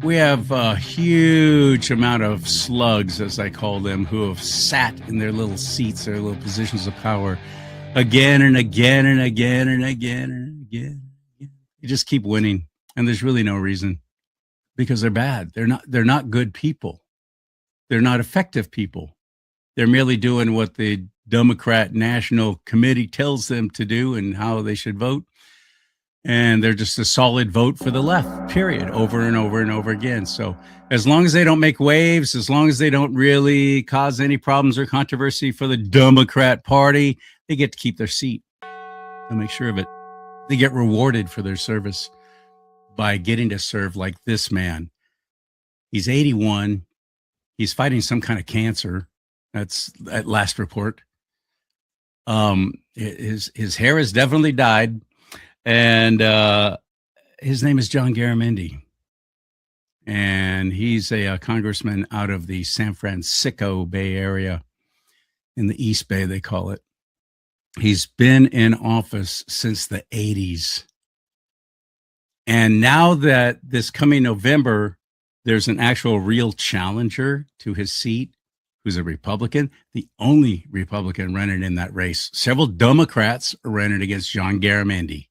We have a huge amount of slugs, as I call them, who have sat in their little seats, their little positions of power, again and again and again and again and again. You just keep winning, and there's really no reason, because they're bad. They're not good people. They're not effective people. They're merely doing what the Democrat National Committee tells them to do and how they should vote. And they're just a solid vote for the left, period, over and over and over again. So as long as they don't make waves, as long as they don't really cause any problems or controversy for the Democrat Party, they get to keep their seat. They'll make sure of it. They get rewarded for their service by getting to serve like this man. He's 81. He's fighting some kind of cancer. That's at last report. His hair has definitely died. And his name is John Garamendi. And he's a congressman out of the San Fransicko Bay Area, in the East Bay, they call it. He's been in office since the 80s. And now that this coming November, there's an actual real challenger to his seat, who's a Republican, the only Republican running in that race. Several Democrats are running against John Garamendi.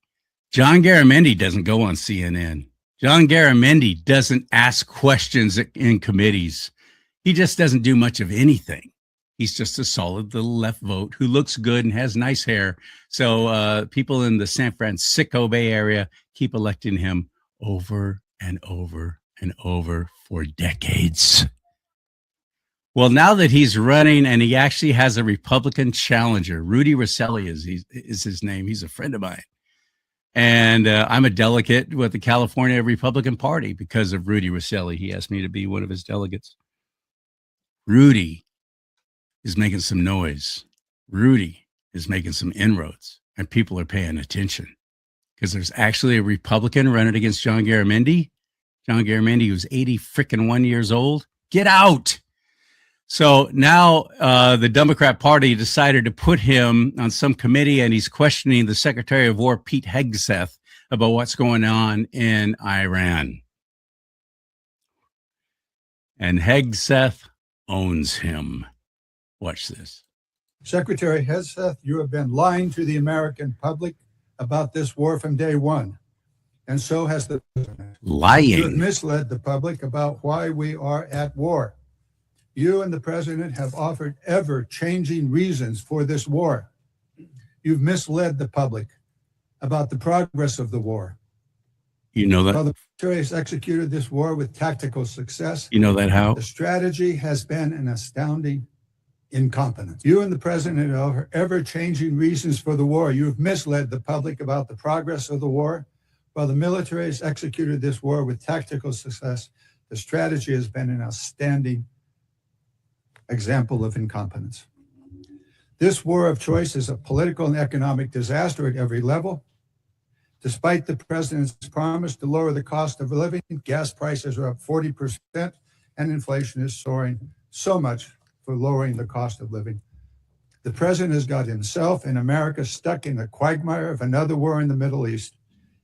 John Garamendi doesn't go on CNN. John Garamendi doesn't ask questions in committees. He just doesn't do much of anything. He's just a solid little left vote who looks good and has nice hair. So people in the San Fransicko Bay Area keep electing him over and over and over for decades. Well, now that he's running and he actually has a Republican challenger, RUDY RECILE is his name. He's a friend of mine. And I'm a delegate with the California Republican Party because of RUDY RECILE. He asked me to be one of his delegates. RUDY is making some noise. RUDY is making some inroads, and people are paying attention because there's actually a Republican running against John Garamendi. John Garamendi, who's 81 years old. Get out. So now the Democrat Party decided to put him on some committee, and he's questioning the Secretary of War, Pete Hegseth, about what's going on in Iran. And Hegseth owns him. Watch this. Secretary Hegseth, you have been lying to the American public about this war from day one. And so has the president. Lying. You have misled the public about why we are at war. You and the president have offered ever-changing reasons for this war. You've misled the public about the progress of the war. You know that? While the military has executed this war with tactical success, you know that how? The strategy has been an astounding incompetence. You and the president have offered ever-changing reasons for the war. You have misled the public about the progress of the war. While the military has executed this war with tactical success, the strategy has been an outstanding example of incompetence. This war of choice is a political and economic disaster at every level. Despite the president's promise to lower the cost of living, gas prices are up 40% and inflation is soaring so much for lowering the cost of living. The president has got himself and America stuck in the quagmire of another war in the Middle East.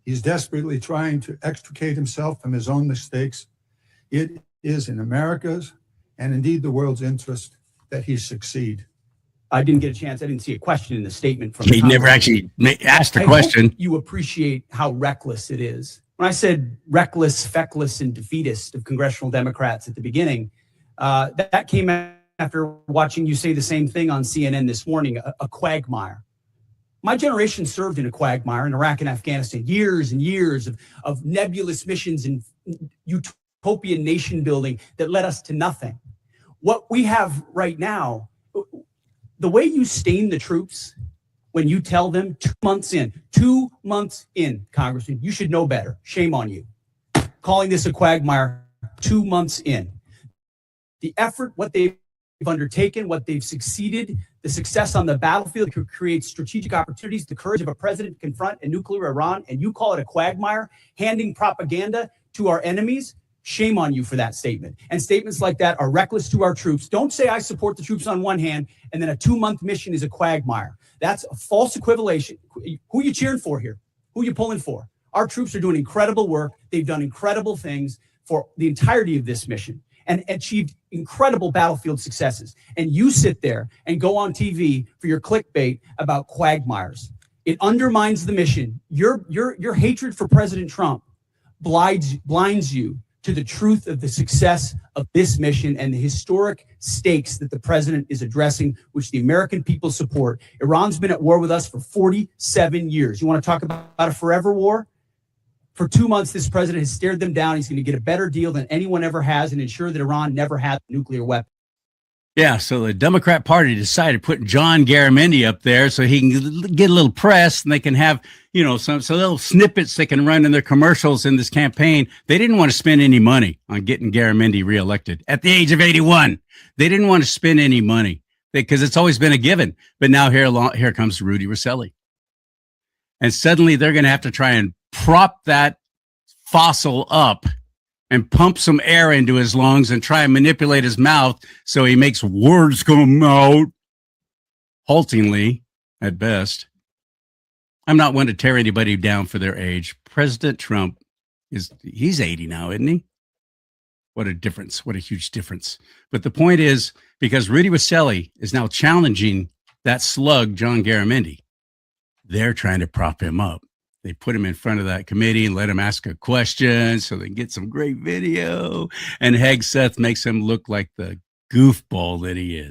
He's desperately trying to extricate himself from his own mistakes. It is in America's and indeed the world's interest that he succeed. I didn't get a chance. I didn't see a question in the statement from. He never actually asked a question. You appreciate how reckless it is. When I said reckless, feckless, and defeatist of congressional Democrats at the beginning, that came after watching you say the same thing on CNN this morning, a quagmire. My generation served in a quagmire in Iraq and Afghanistan, years and years of nebulous missions and utopian nation building that led us to nothing. What we have right now, the way you stain the troops when you tell them 2 months in, Congressman, you should know better. Shame on you. Calling this a quagmire 2 months in. The effort, what they've undertaken, what they've succeeded, the success on the battlefield to create strategic opportunities, the courage of a president to confront a nuclear Iran, and you call it a quagmire, handing propaganda to our enemies. Shame on you for that statement. And statements like that are reckless to our troops. Don't say I support the troops on one hand, and then a 2-month mission is a quagmire. That's a false equivalation. Who are you cheering for here? Who are you pulling for? Our troops are doing incredible work. They've done incredible things for the entirety of this mission and achieved incredible battlefield successes. And you sit there and go on TV for your clickbait about quagmires. It undermines the mission. Your hatred for President Trump blinds you to the truth of the success of this mission and the historic stakes that the president is addressing, which the American people support. Iran's been at war with us for 47 years. You want to talk about a forever war? For 2 months, this president has stared them down. He's going to get a better deal than anyone ever has and ensure that Iran never has a nuclear weapon. Yeah, so the Democrat Party decided to put John Garamendi up there so he can get a little press and they can have, some little snippets they can run in their commercials in this campaign. They didn't want to spend any money on getting Garamendi reelected at the age of 81. They didn't want to spend any money because it's always been a given. But now here comes Rudy RECILE. And suddenly they're going to have to try and prop that fossil up and pump some air into his lungs and try and manipulate his mouth so he makes words come out haltingly at best. I'm not one to tear anybody down for their age. President Trump he's 80 now, isn't he? What a difference. What a huge difference. But the point is, because Rudy RECILE is now challenging that slug, John Garamendi, they're trying to prop him up. They put him in front of that committee and let him ask a question so they can get some great video. And Hegseth makes him look like the goofball that he is.